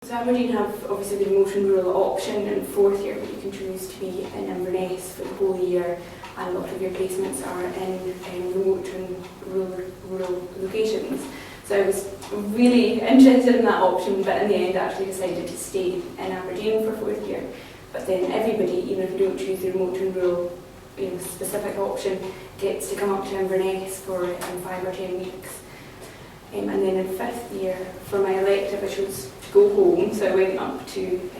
So Aberdeen have obviously the remote and rural option in fourth year, but you can choose to be in Inverness for the whole year, and a lot of your placements are in remote and rural locations. So I was really interested in that option, but in the end I actually decided to stay in Aberdeen for fourth year. But then everybody, even if you don't choose the remote and rural specific option, gets to come up to Inverness for 5 or 10 weeks. And then in fifth year, for my elective, I chose to go home, so I went up to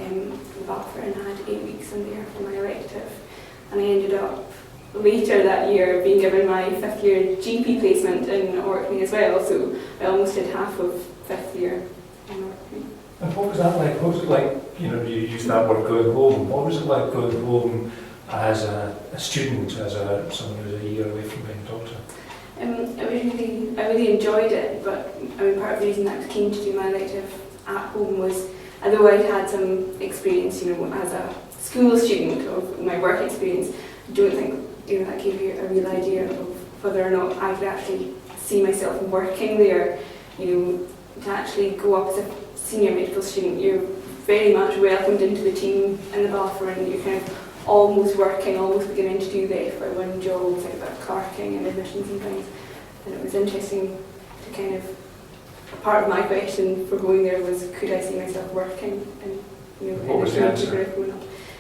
Balfour and had 8 weeks in there for my elective. And I ended up later that year being given my fifth year GP placement in Orkney as well, so I almost did half of fifth year in Orkney. And what was that like? What was it like, you used that word going home. What was it like going home as a student, as someone who was a year away from being a doctor? I really enjoyed it, but part of the reason that I was keen to do my elective at home was, although I'd had some experience, as a school student of my work experience, I don't think that gave you a real idea of whether or not I could actually see myself working there. To actually go up as a senior medical student, you're very much welcomed into the team in the Balfour, and you're kind of almost beginning to do the FY1 jobs, like about clerking and admissions and things. And it was interesting to kind of, part of my question for going there was, could I see myself working? And what was the answer?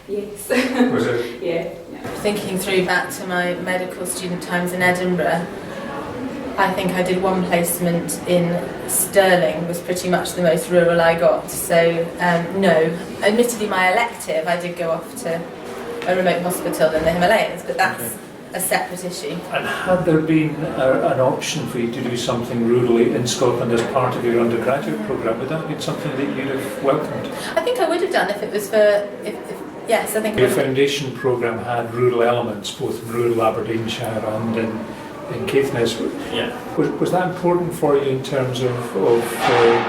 Yes. Was it? Yeah. Thinking through back to my medical student times in Edinburgh, I think I did one placement in Stirling, was pretty much the most rural I got. So no, admittedly my elective, I did go off to a remote hospital in the Himalayas, but that's a separate issue. And had there been an option for you to do something rurally in Scotland as part of your undergraduate programme, would that have been something that you'd have welcomed? I think I would have done if it was for, yes, I think. Your foundation programme had rural elements, both in rural Aberdeenshire and in Caithness. Yeah. Was that important for you in terms of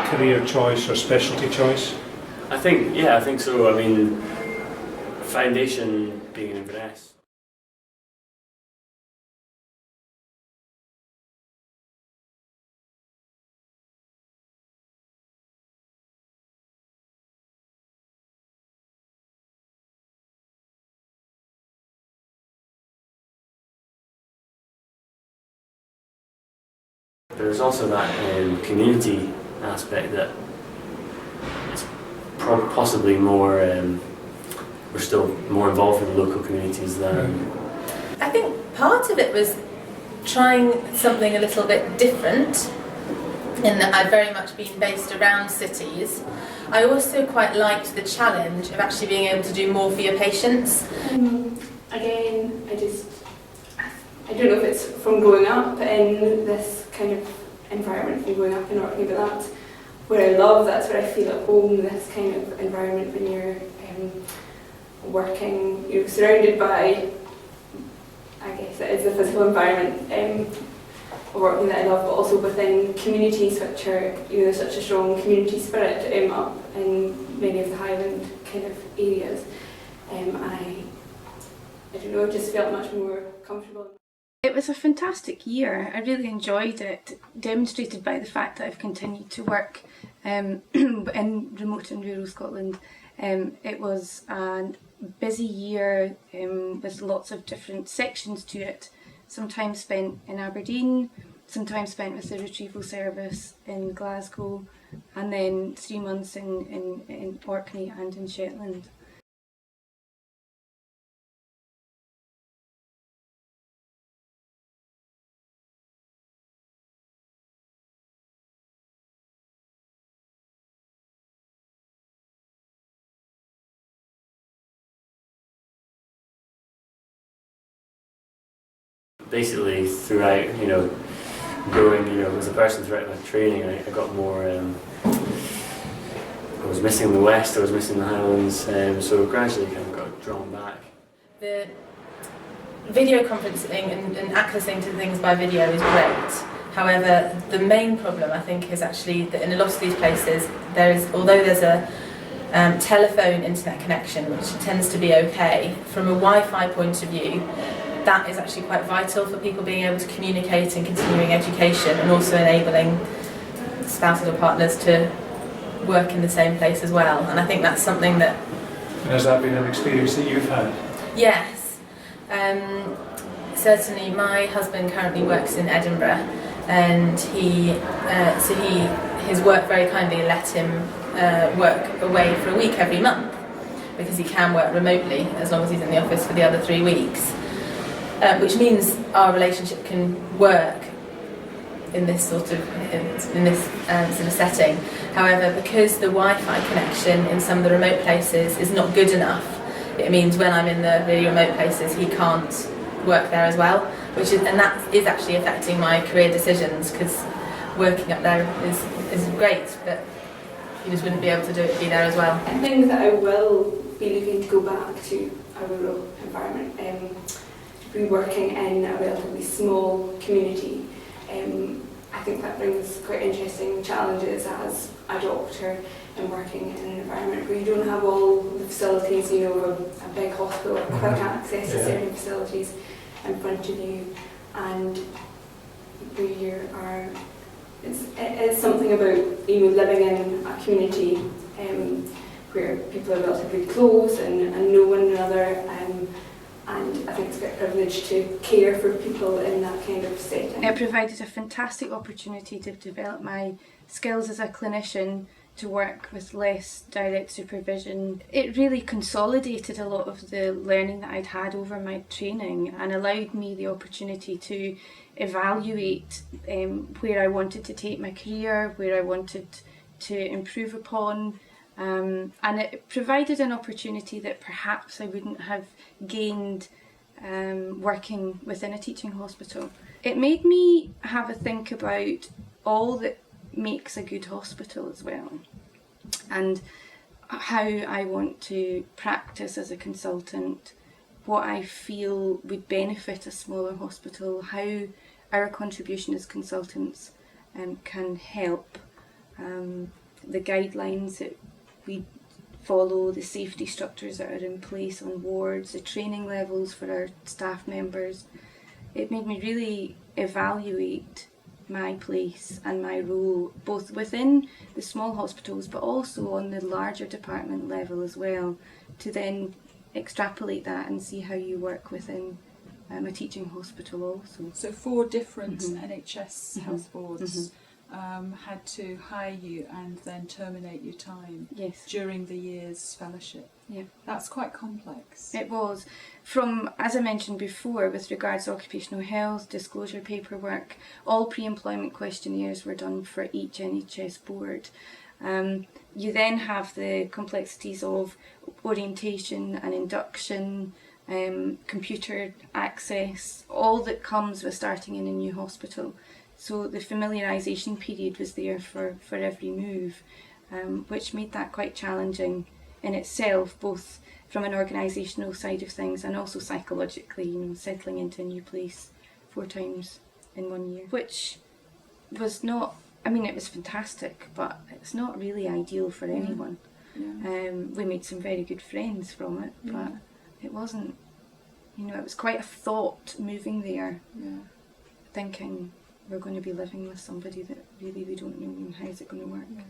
career choice or specialty choice? I think so. I mean, foundation being in Inverness. There's also that community aspect that is possibly more, we're still more involved with the local communities than... I think part of it was trying something a little bit different, in that I've very much been based around cities. I also quite liked the challenge of actually being able to do more for your patients. Again, I don't know if it's from growing up in this kind of environment, from growing up in Orkney, but that's what I love, that's what I feel at home, this kind of environment when you're working, surrounded by, I guess it is the physical environment of Orkney that I love, but also within communities which are, there's such a strong community spirit up in many of the Highland kind of areas. I don't know, I just felt much more comfortable. It was a fantastic year. I really enjoyed it, demonstrated by the fact that I've continued to work in remote and rural Scotland. It was a busy year with lots of different sections to it. Some time spent in Aberdeen, some time spent with the retrieval service in Glasgow, and then 3 months in Orkney and in Shetland. Basically, throughout, growing, as a person throughout my training, I got more. I was missing the West, I was missing the Highlands, so gradually kind of got drawn back. The video conferencing and accessing to things by video is great. However, the main problem I think is actually that in a lot of these places, although there's a telephone internet connection, which tends to be okay, from a Wi-Fi point of view, that is actually quite vital for people being able to communicate and continuing education, and also enabling spouses or partners to work in the same place as well. And I think that's something that... And has that been an experience that you've had? Yes. Certainly, my husband currently works in Edinburgh, and his work very kindly let him work away for a week every month, because he can work remotely as long as he's in the office for the other 3 weeks, which means our relationship can work in this sort of setting. However, because the Wi-Fi connection in some of the remote places is not good enough, it means when I'm in the really remote places, he can't work there as well, and that is actually affecting my career decisions, because working up there is great, but you just wouldn't be able to be there as well. I think that I will be looking to go back to a rural environment, be working in a relatively small community. I think that brings quite interesting challenges as a doctor and working in an environment where you don't have all the facilities, you know, of a big hospital, or quick access to certain facilities in front of you, and where you are. It's something about, you know, living in a community where people are relatively close and know one another, and I think it's a great privilege to care for people in that kind of setting. It provided a fantastic opportunity to develop my skills as a clinician, to work with less direct supervision. It really consolidated a lot of the learning that I'd had over my training and allowed me the opportunity to evaluate where I wanted to take my career, where I wanted to improve upon, and it provided an opportunity that perhaps I wouldn't have gained working within a teaching hospital. It made me have a think about all that makes a good hospital as well, and how I want to practice as a consultant, what I feel would benefit a smaller hospital, how our contribution as consultants can help, the guidelines that we follow, the safety structures that are in place on wards, the training levels for our staff members. It made me really evaluate my place and my role, both within the small hospitals but also on the larger department level as well, to then extrapolate that and see how you work within a teaching hospital also. So 4 different NHS health boards had to hire you and then terminate your time during the year's fellowship. Yeah. That's quite complex. It was. From, as I mentioned before, with regards to occupational health, disclosure paperwork, all pre-employment questionnaires were done for each NHS board. You then have the complexities of orientation and induction, computer access, all that comes with starting in a new hospital. So the familiarisation period was there for every move, which made that quite challenging in itself, both from an organisational side of things and also psychologically, you know, settling into a new place 4 times in 1 year, which was not, I mean, it was fantastic, but it's not really ideal for anyone. Yeah. We made some very good friends from it, but it wasn't, you know, it was quite a thought moving there, thinking we're going to be living with somebody that really we don't know, and how's it going to work? Yeah.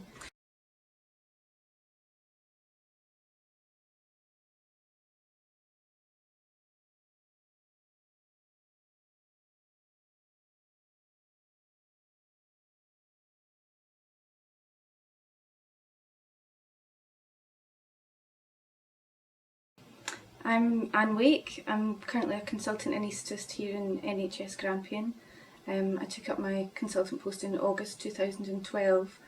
I'm Anne Wake. I'm currently a consultant anaesthetist here in NHS Grampian. I took up my consultant post in August 2012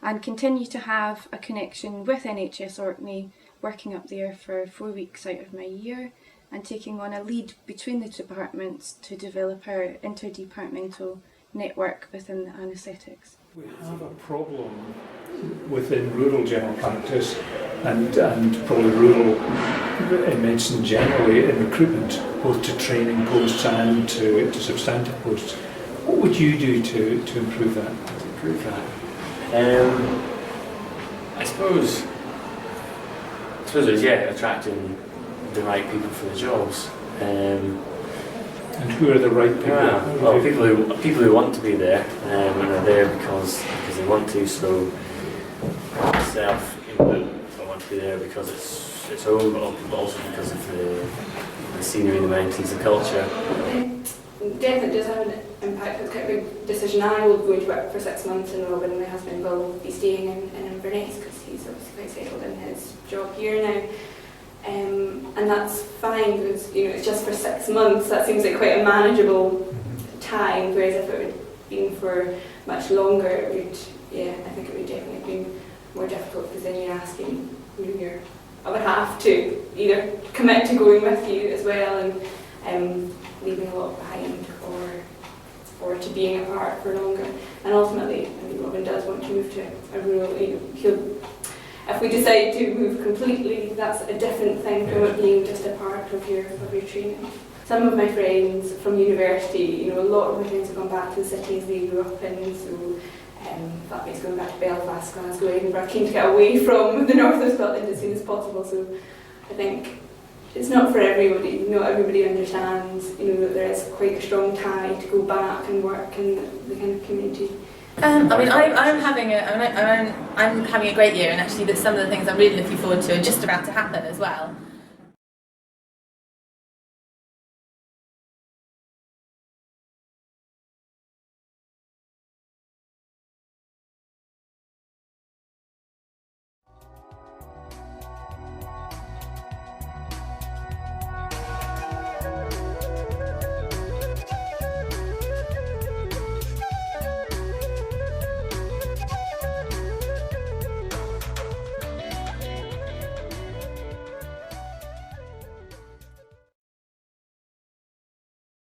and continue to have a connection with NHS Orkney, working up there for 4 weeks out of my year and taking on a lead between the departments to develop our interdepartmental network within the anaesthetics. We have a problem within rural general practice and probably rural medicine generally in recruitment, both to training posts and to substantive posts. What would you do to improve that? I suppose it's attracting the right people for the jobs. And who are the right people? People who want to be there and are there because they want to. So myself, I want to be there because it's home, but also because of the scenery, the mountains, the culture. It definitely does have an impact. It's quite a big decision. I will go to work for 6 months in Robin, and my husband will be staying in Inverness because he's obviously quite settled in his job here now. And that's fine because it's just for 6 months. That seems like quite a manageable time. Whereas if it had been for much longer, it would, I think it would definitely be more difficult because then you're asking your other half to either commit to going with you as well and leaving a lot behind, or to being apart for longer. And ultimately, Robin does want to move to a rural. If we decide to move completely, that's a different thing from it being just a part of your training. Some of my friends from university, a lot of my friends have gone back to the cities they grew up in, so that means going back to Belfast, Glasgow, Edinburgh, keen to get away from the north of Scotland as soon as possible. So I think it's not for everybody. Not everybody understands, that there is quite a strong tie to go back and work in the kind of community. I'm having a great year, and actually, some of the things I'm really looking forward to are just about to happen as well.